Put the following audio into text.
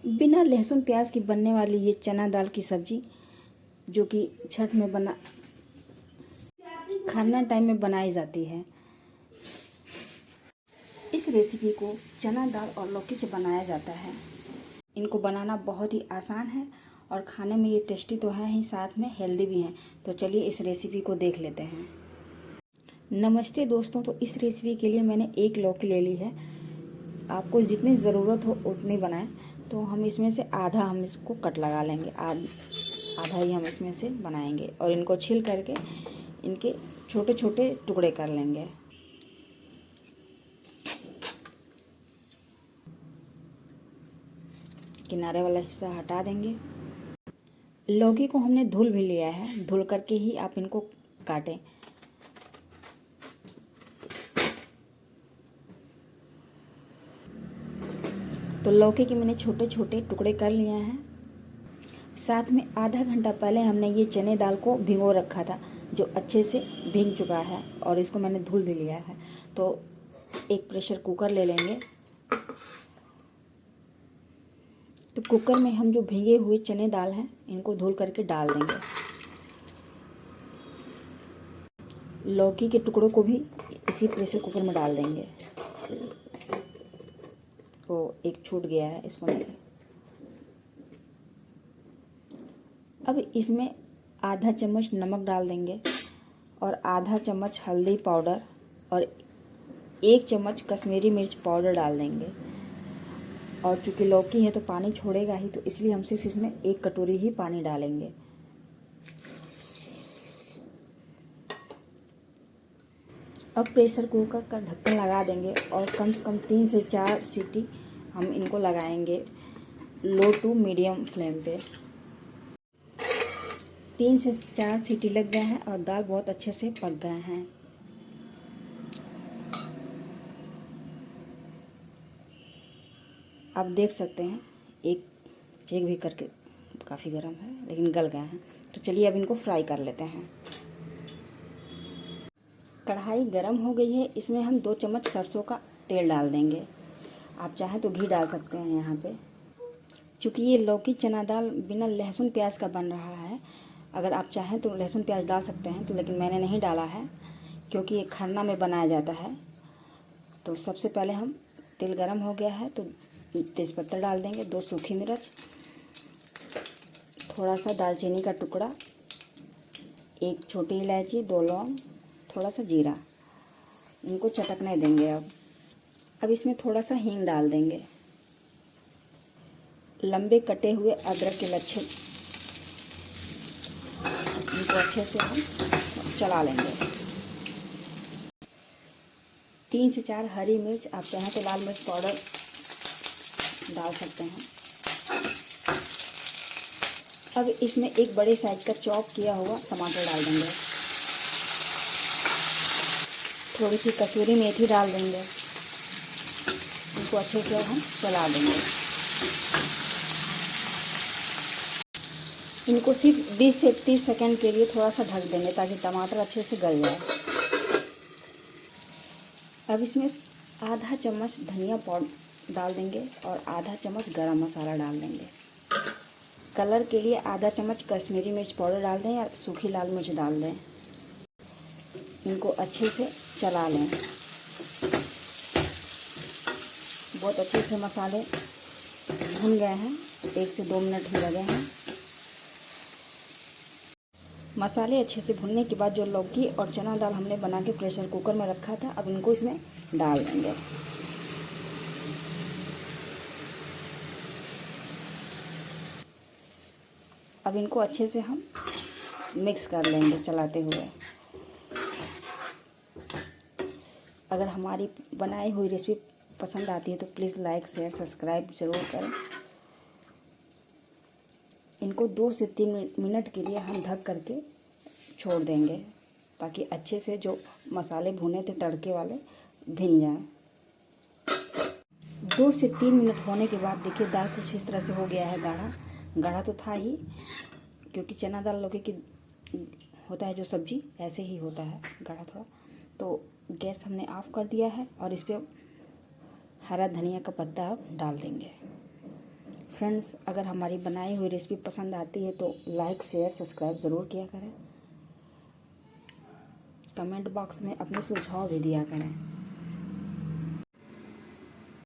बिना लहसुन प्याज की बनने वाली ये चना दाल की सब्जी जो कि छठ में खरना टाइम में बनाई जाती है। इस रेसिपी को चना दाल और लौकी से बनाया जाता है। इनको बनाना बहुत ही आसान है और खाने में ये टेस्टी तो है ही, साथ में हेल्दी भी है। तो चलिए इस रेसिपी को देख लेते हैं। नमस्ते दोस्तों, तो इस रेसिपी के लिए मैंने एक लौकी ले ली है। आपको जितनी ज़रूरत हो उतनी बनाएं। तो हम इसमें से आधा हम इसको कट लगा लेंगे, आधा ही हम इसमें से बनाएंगे और इनको छील करके इनके छोटे छोटे टुकड़े कर लेंगे। किनारे वाला हिस्सा हटा देंगे। लौकी को हमने धुल भी लिया है, धुल करके ही आप इनको काटें। तो लौकी के मैंने छोटे छोटे टुकड़े कर लिए हैं। साथ में आधा घंटा पहले हमने ये चने दाल को भिगो रखा था, जो अच्छे से भीग चुका है और इसको मैंने धुल भी लिया है। तो एक प्रेशर कुकर ले लेंगे। तो कुकर में हम जो भीगे हुए चने दाल हैं इनको धुल करके डाल देंगे। लौकी के टुकड़ों को भी इसी प्रेशर कुकर में डाल देंगे। तो एक छूट गया है, इसको नहीं। अब इसमें आधा चम्मच नमक डाल देंगे और आधा चम्मच हल्दी पाउडर और 1 चम्मच कश्मीरी मिर्च पाउडर डाल देंगे। और चूँकि लौकी है तो पानी छोड़ेगा ही, तो इसलिए हम सिर्फ इसमें 1 कटोरी ही पानी डालेंगे। अब प्रेशर कुकर का ढक्कन लगा देंगे और कम से कम 3 से 4 सीटी हम इनको लगाएंगे लो टू मीडियम फ्लेम पे। 3 से 4 सीटी लग गए हैं और दाल बहुत अच्छे से पक गए हैं। आप देख सकते हैं, एक चेक भी करके काफ़ी गर्म है लेकिन गल गए हैं। तो चलिए अब इनको फ्राई कर लेते हैं। कढ़ाई गरम हो गई है, इसमें हम 2 चम्मच सरसों का तेल डाल देंगे। आप चाहें तो घी डाल सकते हैं यहाँ पे। चूँकि ये लौकी चना दाल बिना लहसुन प्याज का बन रहा है, अगर आप चाहें तो लहसुन प्याज डाल सकते हैं, तो लेकिन मैंने नहीं डाला है क्योंकि ये खरना में बनाया जाता है। तो सबसे पहले हम तेल गरम हो गया है तो तेज़पत्ता डाल देंगे, 2 सूखी मिर्च, थोड़ा सा दालचीनी का टुकड़ा, 1 छोटी इलायची, 2 लौंग, थोड़ा सा जीरा। इनको चटकने देंगे। अब इसमें थोड़ा सा हींग डाल देंगे। लंबे कटे हुए अदरक के लच्छे, इनको अच्छे से हम चला लेंगे। 3 से 4 हरी मिर्च, आप चाहें तो लाल मिर्च पाउडर डाल सकते हैं। अब इसमें एक बड़े साइज का चॉप किया हुआ टमाटर डाल देंगे। थोड़ी सी कसूरी मेथी डाल देंगे। इनको अच्छे से हम चला देंगे। इनको सिर्फ 20 से 30 सेकंड के लिए थोड़ा सा ढक देंगे ताकि टमाटर अच्छे से गल जाए। अब इसमें आधा चम्मच धनिया पाउडर डाल देंगे और आधा चम्मच गरम मसाला डाल देंगे। कलर के लिए आधा चम्मच कश्मीरी मिर्च पाउडर डाल दें या सूखी लाल मिर्च डाल दें। इनको अच्छे से चला लें। बहुत अच्छे से मसाले भुन गए हैं, 1 से 2 मिनट ही लगे हैं। मसाले अच्छे से भुनने के बाद जो लौकी और चना दाल हमने बना के प्रेशर कुकर में रखा था, अब इनको इसमें डाल देंगे। अब इनको अच्छे से हम मिक्स कर लेंगे चलाते हुए। अगर हमारी बनाई हुई रेसिपी पसंद आती है तो प्लीज़ लाइक शेयर सब्सक्राइब ज़रूर करें। इनको 2 से 3 मिनट के लिए हम ढक करके छोड़ देंगे ताकि अच्छे से जो मसाले भुने थे तड़के वाले भीन जाएं। 2 से 3 मिनट होने के बाद देखिए दाल कुछ इस तरह से हो गया है। गाढ़ा गाढ़ा तो था ही, क्योंकि चना दाल लौकी की होता है जो सब्जी, ऐसे ही होता है गाढ़ा थोड़ा। तो गैस हमने ऑफ़ कर दिया है और इस पर हरा धनिया का पत्ता अब डाल देंगे। फ्रेंड्स, अगर हमारी बनाई हुई रेसिपी पसंद आती है तो लाइक शेयर सब्सक्राइब ज़रूर किया करें। कमेंट बॉक्स में अपने सुझाव भी दिया करें।